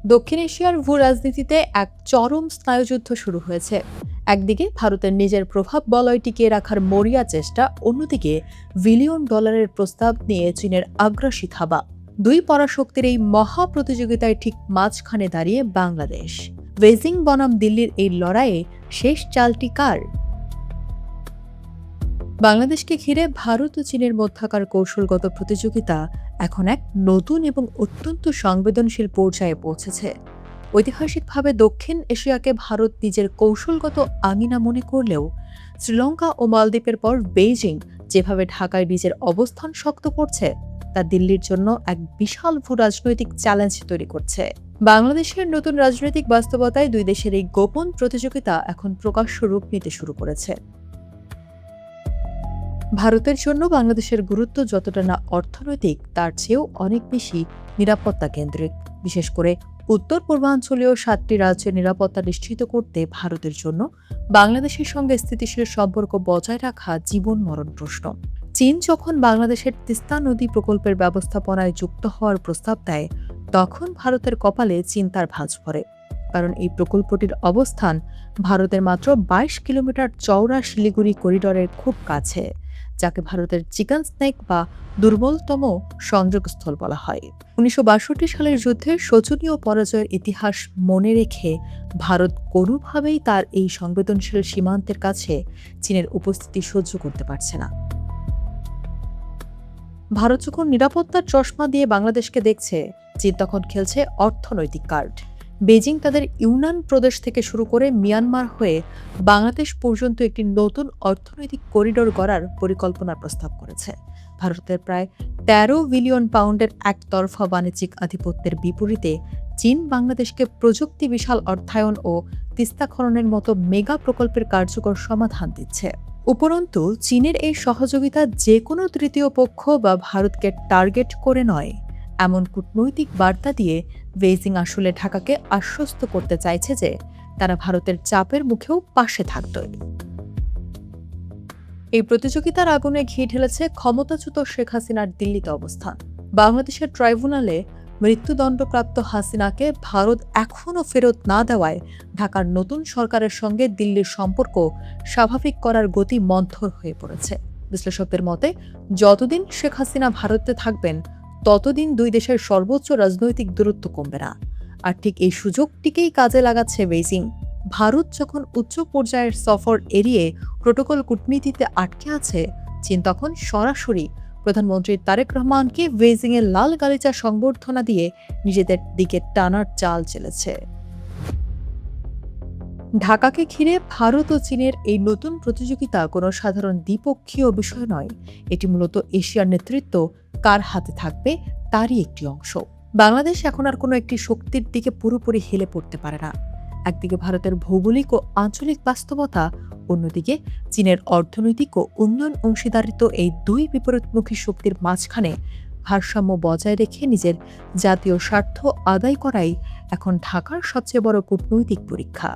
দক্ষিণ এশিয়ার ভূ রাজনীতিতে এক চরম স্নায়ুযুদ্ধ শুরু হয়েছে। একদিকে ভারতের নিজের প্রভাব বলয় টিকিয়ে রাখার মরিয়া চেষ্টা, অন্যদিকে বিলিয়ন ডলারের প্রস্তাব নিয়ে চীনের আগ্রাসী থাবা। দুই পরাশক্তির এই মহা প্রতিযোগিতায় ঠিক মাঝখানে দাঁড়িয়ে বাংলাদেশ। বেজিং বনাম দিল্লির এই লড়াইয়ে শেষ চালটি কার? বাংলাদেশকে ঘিরে ভারত ও চীনের মধ্যকার কৌশলগত প্রতিযোগিতা এখন এক নতুন এবং অত্যন্ত সংবেদনশীল পর্যায়ে পৌঁছেছে। ঐতিহাসিকভাবে দক্ষিণ এশিয়াকে ভারত নিজের কৌশলগত আঙিনা মনে করলেও শ্রীলঙ্কা ও মালদ্বীপের পর বেইজিং যেভাবে ঢাকায় নিজের অবস্থান শক্ত করছে, তা দিল্লির জন্য এক বিশাল ভূ রাজনৈতিক চ্যালেঞ্জ তৈরি করছে। বাংলাদেশের নতুন রাজনৈতিক বাস্তবতায় দুই দেশের এই গোপন প্রতিযোগিতা এখন প্রকাশ্য রূপ নিতে শুরু করেছে। ভারতের জন্য বাংলাদেশের গুরুত্ব যতটা না অর্থনৈতিক, তার চেয়েও অনেক বেশি নিরাপত্তা কেন্দ্রিক। বিশেষ করে উত্তর পূর্বাঞ্চলীয় 7টি রাজ্যের নিরাপত্তা নিশ্চিত করতে ভারতের জন্য বাংলাদেশের সঙ্গে স্থিতিশীল সম্পর্ক বজায় রাখা জীবন মরণ প্রশ্ন। চীন যখন বাংলাদেশের তিস্তা নদী প্রকল্পের ব্যবস্থাপনায় যুক্ত হওয়ার প্রস্তাব দেয়, তখন ভারতের কপালে চিন্তার ভাঁজ পড়ে। কারণ এই প্রকল্পটির অবস্থান ভারতের মাত্র 22 কিলোমিটার চওড়া শিলিগুড়ি করিডরের খুব কাছে, যাকে ভারতের চিকেন স্নেক বা দুর্বলতম সংযোগস্থল বলা হয়। 1962 সালের যুদ্ধে শোচনীয় পরাজয়ের ইতিহাস মনে রেখে ভারত কোনোভাবেই তার এই সংবেদনশীল সীমান্তের কাছে চীনের উপস্থিতি সহ্য করতে পারছে না। ভারত যখন নিরাপত্তার চশমা দিয়ে বাংলাদেশকে দেখছে, চীন তখন খেলছে অর্থনৈতিক কার্ড। বেজিং তাদের ইউনান প্রদেশ থেকে শুরু করে মিয়ানমার হয়ে বাংলাদেশ পর্যন্ত একটি নতুন অর্থনৈতিক করিডোর গড়ার পরিকল্পনার প্রস্তাব করেছে। ভারতের প্রায় 13 বিলিয়ন পাউন্ডের একতরফা বাণিজ্যিক আধিপত্যের বিপরীতে চীন বাংলাদেশকে প্রযুক্তি বিশাল অর্থায়ন ও তিস্তা খননের মতো মেগা প্রকল্পের কার্যকর সমাধান দিচ্ছে। উপরন্তু চীনের এই সহযোগিতা যে কোনো তৃতীয় পক্ষ বা ভারতকে টার্গেট করে নয়, এমন কূটনৈতিক বার্তা দিয়ে বেইজিং আসলে ঢাকাকে আশ্বস্ত করতে চাইছে যে তারা ভারতের চাপের মুখেও পাশে থাকবে। এই প্রতিযোগিতার আগুনে ঘি ঢেলেছে ক্ষমতাচ্যুত শেখ হাসিনার দিল্লিতে অবস্থান। বাংলাদেশের ট্রাইব্যুনালে মৃত্যুদণ্ডপ্রাপ্ত হাসিনাকে ভারত এখনও ফেরত না দেওয়ায় ঢাকার নতুন সরকারের সঙ্গে দিল্লির সম্পর্ক স্বাভাবিক করার গতি মন্থর হয়ে পড়েছে। বিশ্লেষকদের মতে, যতদিন শেখ হাসিনা ভারতে থাকবেন, ততদিন দুই দেশের সর্বোচ্চ রাজনৈতিক দূরত্ব কমবে না। আর ঠিক এই সুযোগটিকেই কাজে লাগাচ্ছে বেইজিং। ভারত যখন উচ্চ পর্যায়ের সফর এড়িয়ে প্রোটোকল কূটনীতিতে আটকে আছে, চীন তখন সরাসরি প্রধানমন্ত্রী তারেক রহমানকে বেইজিংয়ের লাল গালিচা সংবর্ধনা দিয়ে নিজেদের দিকে টানার চাল চেলেছে। ঢাকাকে ঘিরে ভারত ও চীনের এই নতুন প্রতিযোগিতা কোনো সাধারণ দ্বিপক্ষীয় বিষয় নয়। এটি মূলত এশিয়ার নেতৃত্ব কার হাতে থাকবে তারই একটি অংশ। বাংলাদেশ এখন আর কোনো একটি শক্তির দিকে পুরোপুরি হেলে পড়তে পারে না। একদিকে ভারতের ভৌগোলিক ও আঞ্চলিক বাস্তবতা, অন্যদিকে চীনের অর্থনৈতিক ও উন্নয়ন অংশীদারিত্ব, এই দুই বিপরীতমুখী শক্তির মাঝখানে ভারসাম্য বজায় রেখে নিজের জাতীয় স্বার্থ আদায় করাই এখন ঢাকার সবচেয়ে বড় কূটনৈতিক পরীক্ষা।